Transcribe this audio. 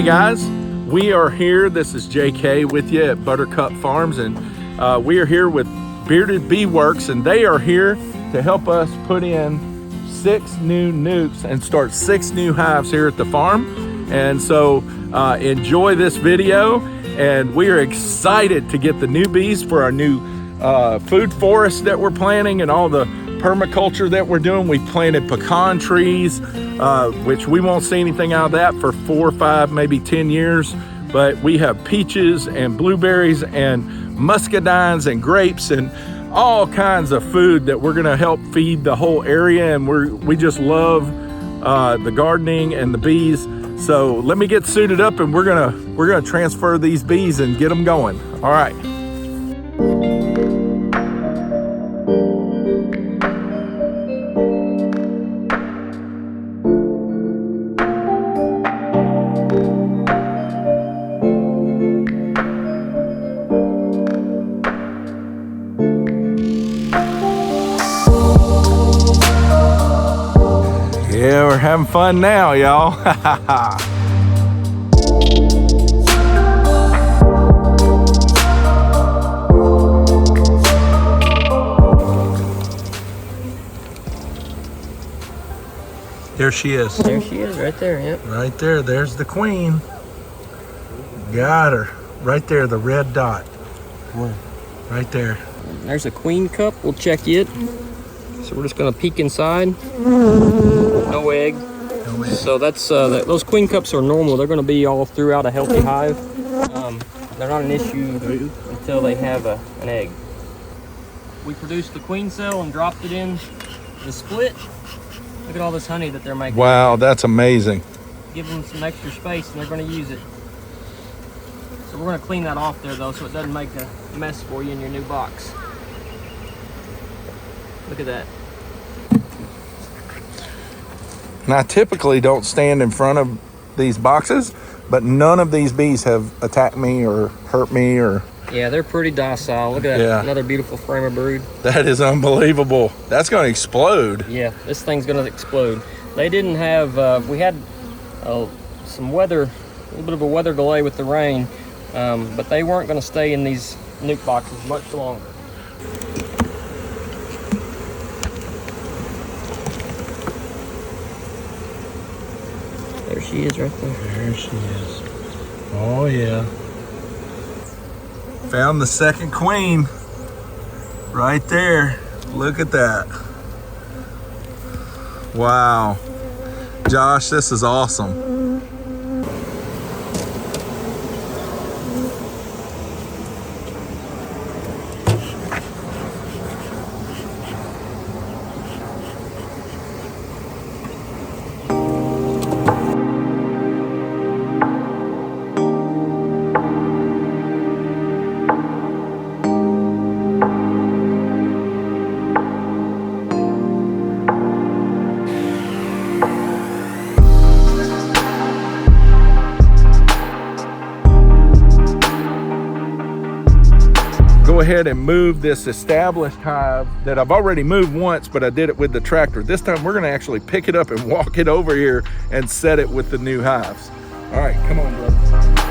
guys, we are here. This is JK with you at Buttercup Farms, and we are here with Bearded Bee Works, and they are here to help us put in 6 new nukes and start 6 new hives here at the farm. And so enjoy this video, and we are excited to get the new bees for our new food forest that we're planting and all the permaculture that we're doing. We planted pecan trees, which we won't see anything out of that for 4 or 5, maybe 10 years. But we have peaches and blueberries and muscadines and grapes and all kinds of food that we're gonna help feed the whole area. And we just love the gardening and the bees. So let me get suited up, and we're gonna transfer these bees and get them going. All right. Yeah, we're having fun now, y'all. There she is. There she is, right there, yep. Right there, there's the queen. Got her. Right there, the red dot. Right there. There's a queen cup, we'll check it. So we're just gonna peek inside. No egg. No egg. So that's those queen cups are normal. They're gonna be all throughout a healthy hive. They're not an issue until they have an egg. We produced the queen cell and dropped it in the split. Look at all this honey that they're making. Wow, that's amazing. Give them some extra space and they're gonna use it. So we're gonna clean that off there though, so it doesn't make a mess for you in your new box. Look at that. And I typically don't stand in front of these boxes, but none of these bees have attacked me or hurt me or... Yeah, they're pretty docile. Look at that, Yeah. Another beautiful frame of brood. That is unbelievable. That's gonna explode. Yeah, this thing's gonna explode. They didn't have, we had some weather, a little bit of a weather delay with the rain, but they weren't gonna stay in these nuke boxes much longer. There she is right there. There she is. Oh yeah. Found the second queen. Right there. Look at that. Wow. Josh, this is awesome. Go ahead and move this established hive that I've already moved once, but I did it with the tractor. This time we're gonna actually pick it up and walk it over here and set it with the new hives. All right, come on, brother.